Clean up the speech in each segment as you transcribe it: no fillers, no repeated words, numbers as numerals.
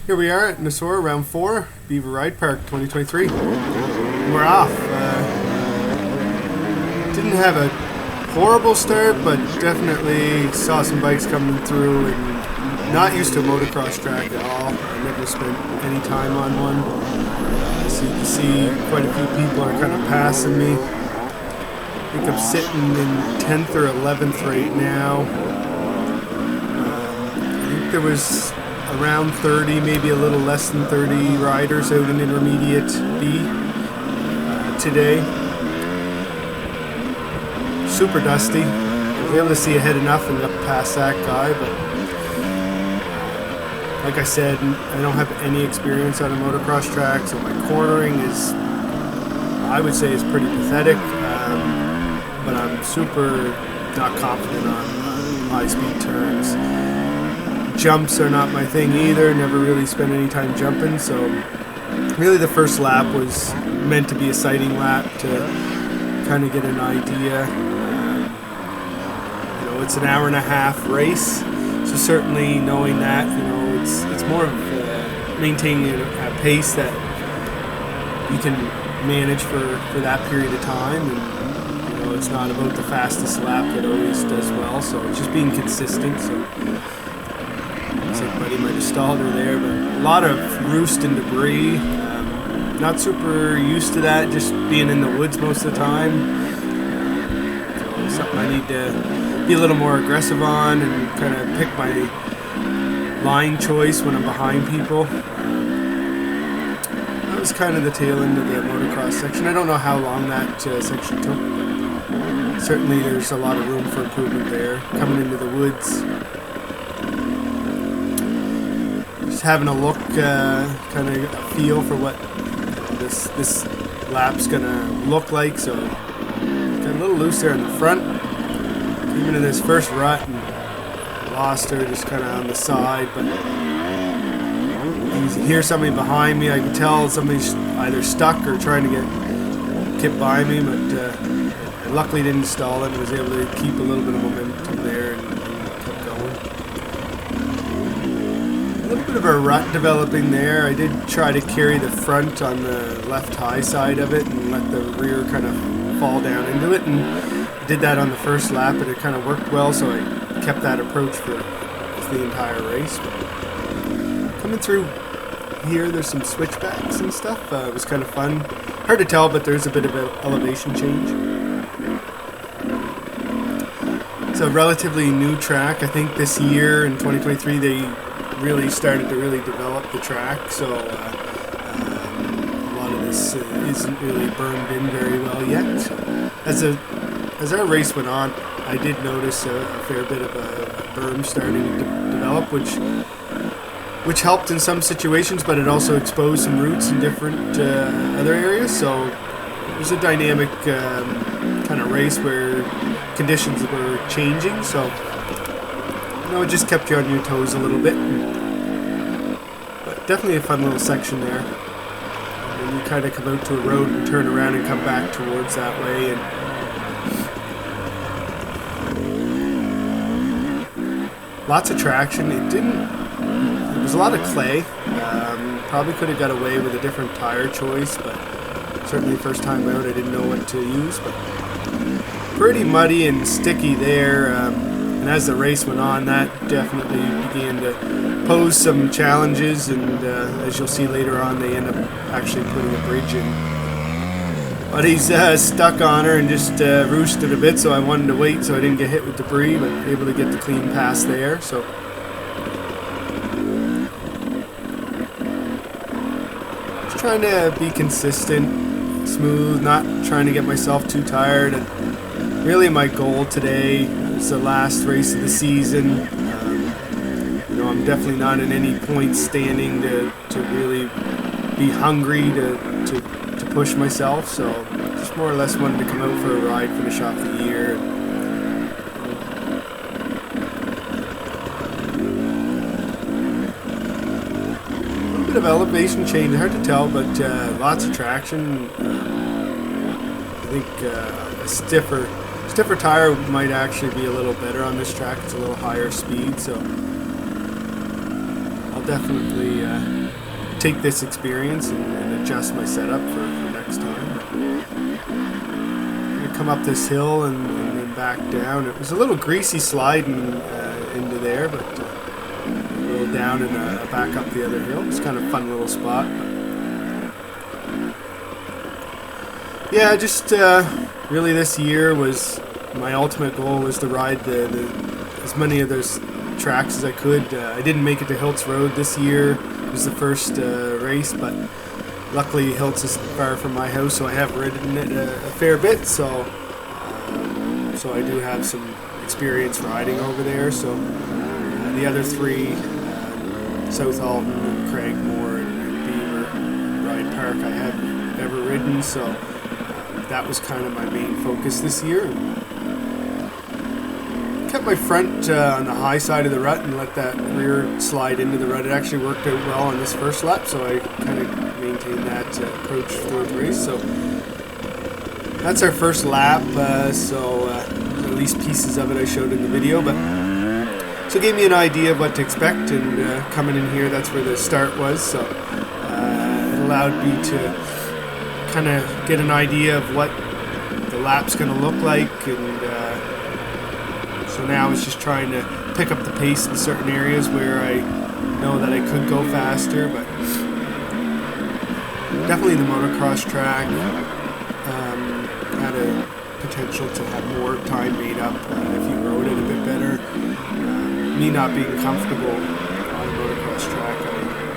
Here we are at NSORRA, round 4, Beaver Ride Park 2023. We're off. Didn't have a horrible start, but definitely saw some bikes coming through and not used to a motocross track at all. I never spent any time on one. So you can see quite a few people are kind of passing me. I think I'm sitting in 10th or 11th right now. I think there was around 30, maybe a little less than 30 riders out in Intermediate B today. Super dusty. I was able to see ahead enough and up past that guy, but like I said, I don't have any experience on a motocross track, so my cornering is, I would say, is pretty pathetic, but I'm super not confident on high-speed turns. Jumps are not my thing either, never really spent any time jumping, so really the first lap was meant to be a sighting lap to kind of get an idea. It's an hour and a half race, so certainly knowing that, it's more of maintaining a pace that you can manage for that period of time, and it's not about the fastest lap that always does well, so it's just being consistent. So buddy might have stalled her there, but a lot of roost and debris. Not super used to that, just being in the woods most of the time. So something I need to be a little more aggressive on and kind of pick my line choice when I'm behind people. That was kind of the tail end of the motocross section. I don't know how long that section took, but certainly there's a lot of room for improvement there. Coming into the woods. Having a look, kind of a feel for what this lap's gonna look like. So got a little loose there in the front, even in this first rut, and lost her just kind of on the side. But you can hear somebody behind me. I can tell somebody's either stuck or trying to get by me, but I luckily didn't stall it and was able to keep a little bit of momentum there and kept going. A little bit of a rut developing there. I did try to carry the front on the left high side of it and let the rear kind of fall down into it, and I did that on the first lap, and it kind of worked well, so I kept that approach for the entire race. But coming through here, there's some switchbacks and stuff. It was kind of fun. Hard to tell, but there's a bit of an elevation change. It's a relatively new track. I think this year in 2023 they really started to develop the track, so a lot of this isn't really burned in very well yet. So as our race went on, I did notice a fair bit of a berm starting to develop, which helped in some situations, but it also exposed some roots in different other areas. So it was a dynamic kind of race where conditions were changing, so it just kept you on your toes a little bit. But definitely a fun little section there. And then you kind of come out to a road and turn around and come back towards that way. And lots of traction. It was a lot of clay. Probably could have got away with a different tire choice, but certainly first time out I didn't know what to use. But pretty muddy and sticky there. And as the race went on, that definitely began to pose some challenges, and as you'll see later on, they end up actually putting a bridge in. But he's stuck on her and just roosted a bit, so I wanted to wait so I didn't get hit with debris, but able to get the clean pass there. So just trying to be consistent, smooth, not trying to get myself too tired. And really my goal today is the last race of the season. I'm definitely not in any point standing to really be hungry to push myself, so just more or less wanted to come out for a ride, finish off the year. A little bit of elevation change, hard to tell, but lots of traction. I think a stiffer tire might actually be a little better on this track. It's a little higher speed, so I'll definitely take this experience and adjust my setup for next time. I'm gonna come up this hill and then back down. It was a little greasy sliding into there, but a little down and back up the other hill. It's kind of a fun little spot. Yeah, just really this year was my ultimate goal was to ride as many of those tracks as I could. I didn't make it to Hiltz Road this year. It was the first race, but luckily Hiltz is far from my house, so I have ridden it a fair bit. So I do have some experience riding over there. So the other three, South Alton and Craigmore and Beaver, Ride Park, I have never ridden. So that was kind of my main focus this year. Kept my front on the high side of the rut and let that rear slide into the rut. It actually worked out well on this first lap, so I kind of maintained that approach throughout the race. So that's our first lap, so at least pieces of it I showed in the video. But so it gave me an idea of what to expect, and coming in here, that's where the start was. So it allowed me to kind of get an idea of what the lap's going to look like, and so now it's just trying to pick up the pace in certain areas where I know that I could go faster. But definitely the motocross track had a potential to have more time made up if you rode it a bit better. Me not being comfortable on a motocross track, I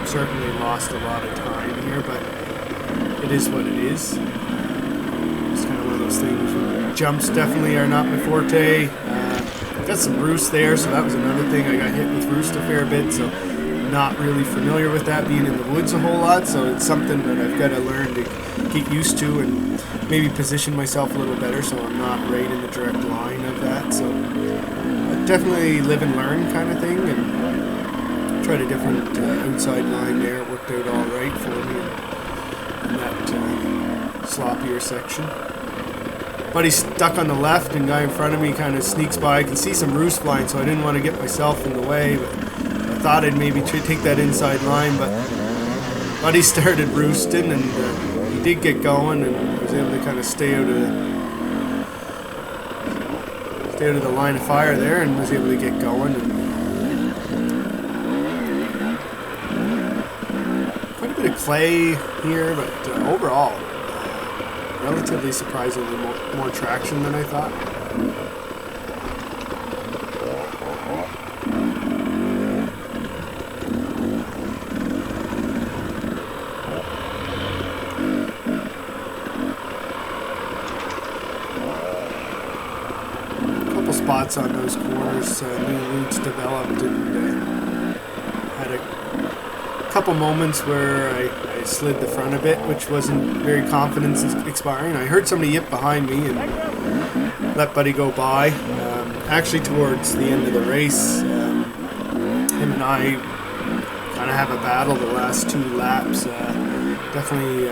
certainly lost a lot of time here, but it is what it is. It's kind of one of those things. Jumps definitely are not my forte. Got some roost there, so that was another thing. I got hit with roost a fair bit, so not really familiar with that, being in the woods a whole lot. So it's something that I've got to learn to get used to and maybe position myself a little better so I'm not right in the direct line of that. So definitely live and learn kind of thing, and tried a different outside line there. It worked out all right for me in that sloppier section. Buddy's stuck on the left, and guy in front of me kind of sneaks by. I can see some roost flying, so I didn't want to get myself in the way, but I thought I'd maybe take that inside line, but Buddy started roosting, and he did get going, and was able to kind of stay out of the line of fire there, and was able to get going. And quite a bit of clay here, but overall, relatively surprisingly more traction than I thought. A couple spots on those corners, new routes developed, and had a couple moments where I slid the front a bit, which wasn't very confidence expiring. I heard somebody yip behind me and let Buddy go by. Actually, towards the end of the race, him and I kind of have a battle the last two laps. Definitely,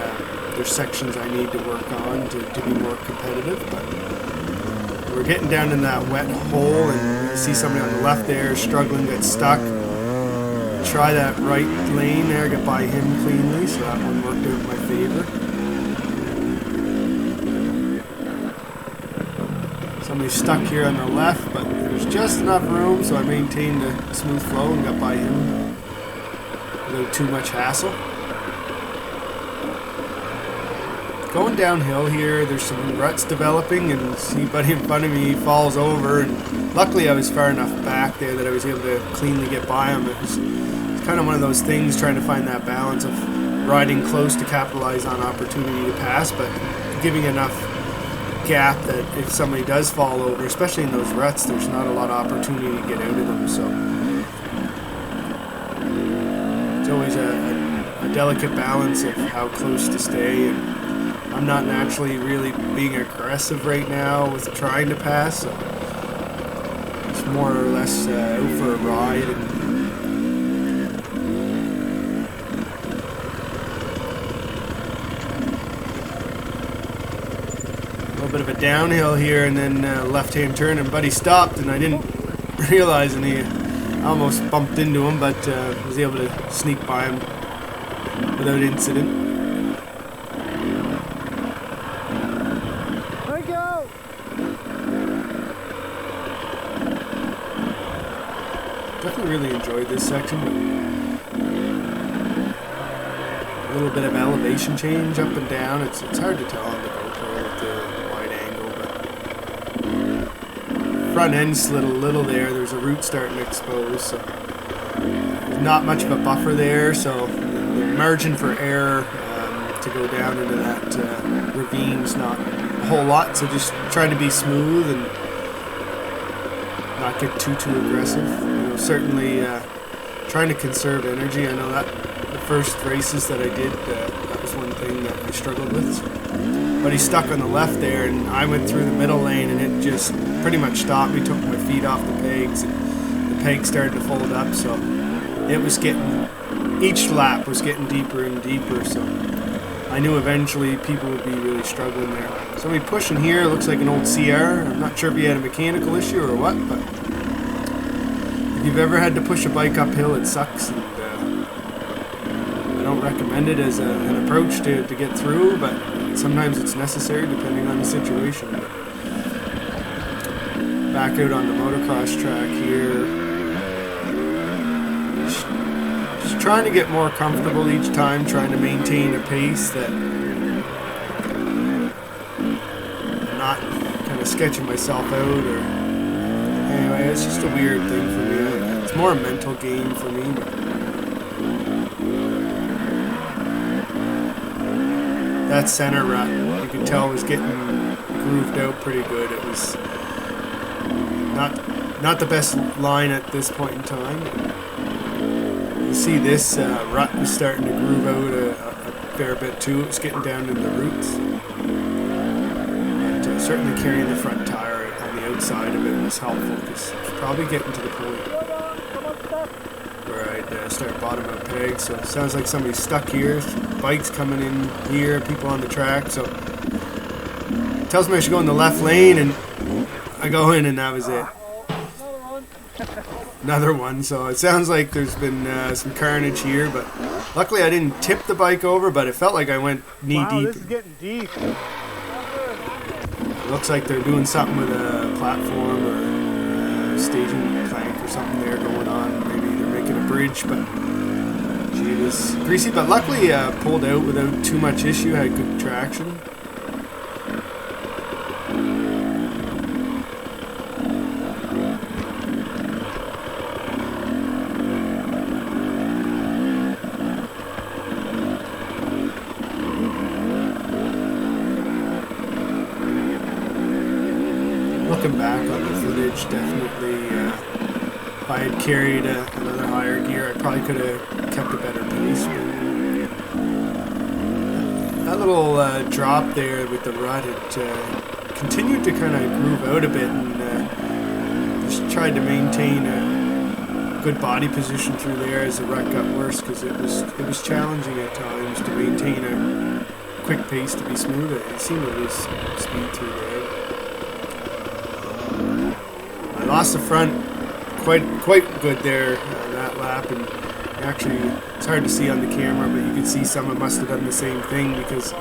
there's sections I need to work on to be more competitive, but we're getting down in that wet hole, and you see somebody on the left there struggling, get stuck. Try that right lane there, get by him cleanly, so that one worked out in my favor. Somebody stuck here on the left, but there's just enough room, so I maintained a smooth flow and got by him without too much hassle. Going downhill here, there's some ruts developing, and see Buddy in front of me falls over, and luckily I was far enough back there that I was able to cleanly get by him. It's kind of one of those things, trying to find that balance of riding close to capitalize on opportunity to pass, but giving enough gap that if somebody does fall over, especially in those ruts, there's not a lot of opportunity to get out of them. So it's always a delicate balance of how close to stay, and I'm not naturally really being aggressive right now with trying to pass, so it's more or less out for a ride. And bit of a downhill here, and then left-hand turn, and Buddy stopped, and I didn't realize, and he almost bumped into him, but was able to sneak by him without incident. There you go. Definitely really enjoyed this section. A little bit of elevation change up and down. It's hard to tell on the GoPro with the wide angle, but front end slid a little there. There's a root starting to expose, so not much of a buffer there. So the margin for error to go down into that ravine's not a whole lot. So just trying to be smooth and not get too aggressive. You know, certainly trying to conserve energy. I know that the first races that I did, that was one thing that I struggled with. But he stuck on the left there, and I went through the middle lane, and it just pretty much stopped me. Took my feet off the pegs, and the pegs started to fold up. So it was getting, each lap was getting deeper and deeper. So I knew eventually people would be really struggling there. Somebody pushing here, looks like an old CR. I'm not sure if he had a mechanical issue or what, but if you've ever had to push a bike uphill, it sucks. And I don't recommend it as an approach to get through, but sometimes it's necessary depending on the situation. But back out on the motocross track here. Just trying to get more comfortable each time, trying to maintain a pace that I'm not kind of sketching myself out. Or anyway, it's just a weird thing for me. It's more a mental game for me. That center rut, you can tell, was getting grooved out pretty good. It was not the best line at this point in time. You see this rut was starting to groove out a fair bit too. It was getting down into the roots. But certainly carrying the front tire on the outside of it was helpful, because it's probably getting to the point where I'd start bottom out pegs. So it sounds like somebody's stuck here. Bikes coming in here, people on the track. So it tells me I should go in the left lane, and I go in, and that was it. Another one. So it sounds like there's been some carnage here, but luckily I didn't tip the bike over, but it felt like I went knee deep. This is getting deep. It looks like they're doing something with a platform or a staging plank or something there going on. Maybe they're making a bridge, but gee, it was greasy. But luckily pulled out without too much issue, had good traction. Looking back on the footage, definitely if I had carried another higher gear, I probably could have kept a better pace. But that little drop there with the rut, it continued to kind of groove out a bit, and just tried to maintain a good body position through there as the rut got worse, because it was challenging at times to maintain a quick pace to be smooth. It seemed to lose speed through there. I lost the front quite good there that lap, and actually it's hard to see on the camera, but you can see someone must have done the same thing, because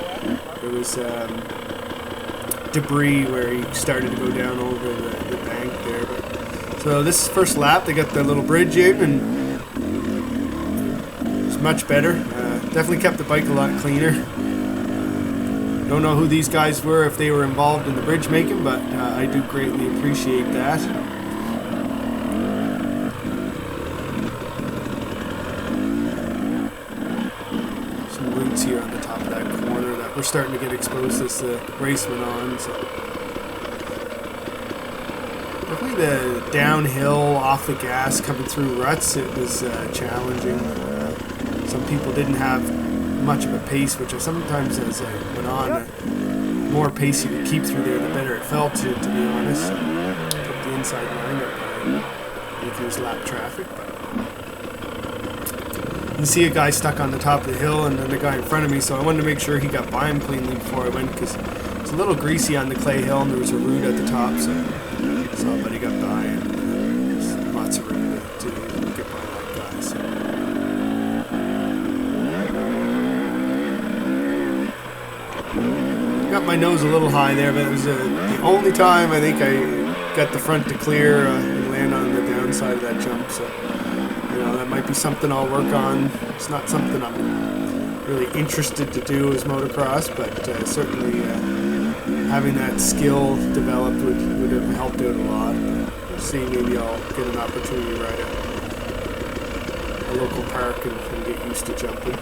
there was debris where he started to go down over the bank there. But so this first lap, they got the little bridge in, and it was much better. Definitely kept the bike a lot cleaner. Don't know who these guys were, if they were involved in the bridge making, but I do greatly appreciate that. Some roots here on the top of that corner that we're starting to get exposed as the race went on. So definitely the downhill off the gas coming through ruts, it was challenging. Some people didn't have much of a pace, which I sometimes, as I went on, the more pace you could keep through there, the better it felt, to be honest. Took the inside line up by making lap traffic. But you can see a guy stuck on the top of the hill, and then the guy in front of me, so I wanted to make sure he got by him cleanly before I went, because it's a little greasy on the clay hill, and there was a root at the top, so I saw, but he got by, and there's lots of room to got my nose a little high there, but it was the only time I think I got the front to clear and land on the downside of that jump. So, you know, that might be something I'll work on. It's not something I'm really interested to do as motocross, but certainly having that skill developed would have helped out a lot. We'll see, maybe I'll get an opportunity to ride a local park and get used to jumping.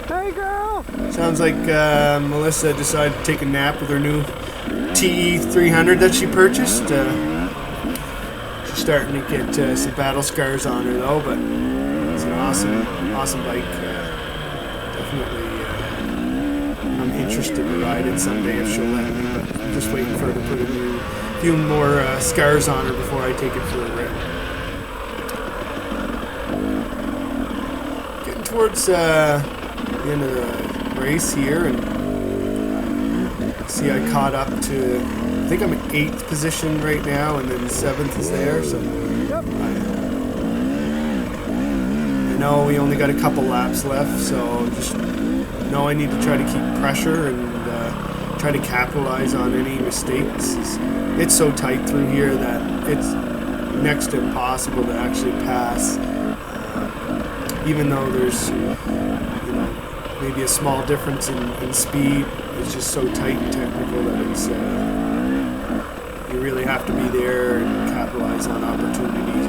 Hey girl! Sounds like Melissa decided to take a nap with her new TE 300 that she purchased. She's starting to get some battle scars on her though, but it's an awesome bike. Definitely, I'm interested to ride it someday if she'll let me, but I'm just waiting for her to put a few more scars on her before I take it for a rip. Getting towards the end of the race here, and see I caught up to, I think I'm in 8th position right now, and then 7th is there, so I know we only got a couple laps left, so just know I need to try to keep pressure and try to capitalize on any mistakes. It's so tight through here that it's next to impossible to actually pass, even though there's, you know, maybe a small difference in speed. It's just so tight and technical that it's you really have to be there and capitalize on opportunities.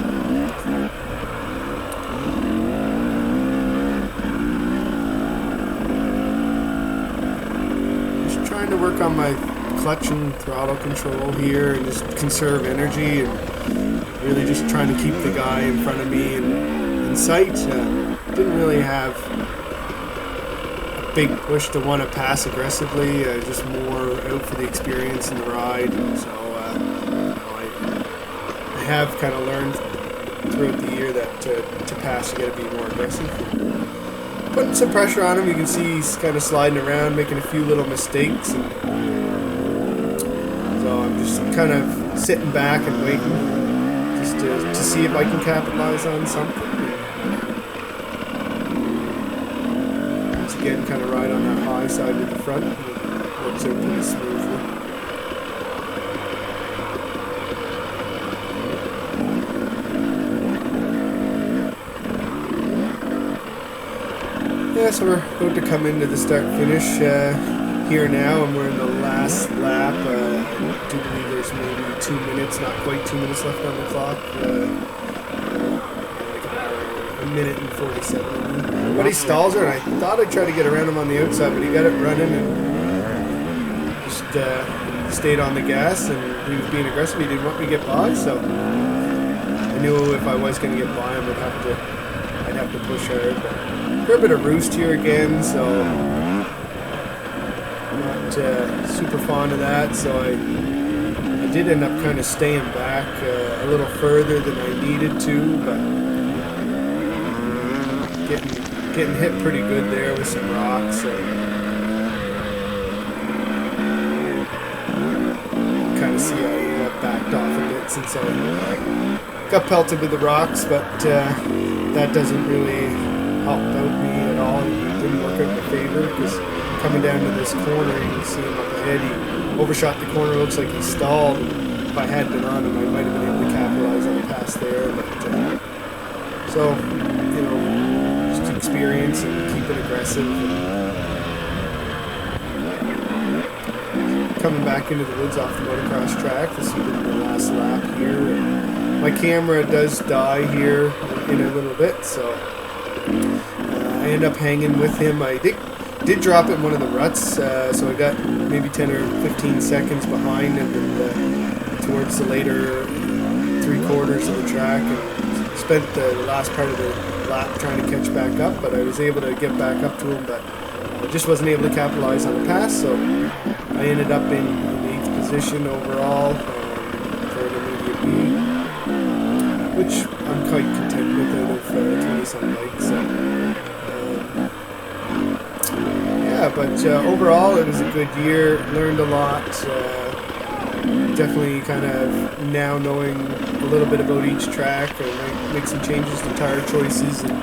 Just trying to work on my clutch and throttle control here and just conserve energy and really just trying to keep the guy in front of me in sight. Didn't really have big push to want to pass aggressively, just more out for the experience and the ride. And so you know, I have kind of learned throughout the year that to pass you got to be more aggressive. Putting some pressure on him, you can see he's kind of sliding around, making a few little mistakes. And so I'm just kind of sitting back and waiting just to see if I can capitalize on something. Again, kind of ride on that high side with the front. It works out pretty smoothly. Yeah, so we're about to come into the start-finish here now, and we're in the last lap. I do believe there's maybe 2 minutes, not quite 2 minutes left on the clock. A minute and 47. But he stalls her, and I thought I'd try to get around him on the outside, but he got it running and just stayed on the gas, and he was being aggressive. He didn't want me to get by, so I knew if I was going to get by him, I'd have to push hard. But we're a bit of roost here again, so I'm not super fond of that. So I did end up kind of staying back a little further than I needed to, but getting hit pretty good there with some rocks. So kind of see I backed off a bit since I got pelted with the rocks, but that doesn't really help out me at all. It didn't work out in my favor because coming down to this corner, you can see him up ahead. He overshot the corner. Looks like he stalled. If I had been on him, I might have been able to capitalize on the pass there. But so, you know, experience and keep it aggressive. Coming back into the woods off the motocross track. This has been the last lap here. My camera does die here in a little bit, so I end up hanging with him. I did drop in one of the ruts, so I got maybe 10 or 15 seconds behind him towards the later 3/4 of the track, and spent the last part of the lap trying to catch back up, but I was able to get back up to him, but I just wasn't able to capitalize on the pass, so I ended up in 8th position overall for an immediate B, which I'm quite content with out of 20-some bikes. So, yeah, but overall it was a good year, learned a lot. Definitely kind of now knowing a little bit about each track, I might make some changes to tire choices and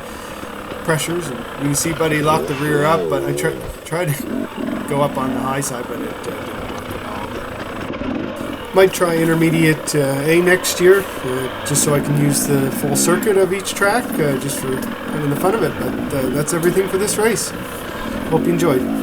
pressures. And you can see Buddy locked the rear up, but I tried to go up on the high side, but it didn't work at all. Might try intermediate A next year, just so I can use the full circuit of each track, just for having the fun of it. But that's everything for this race. Hope you enjoyed.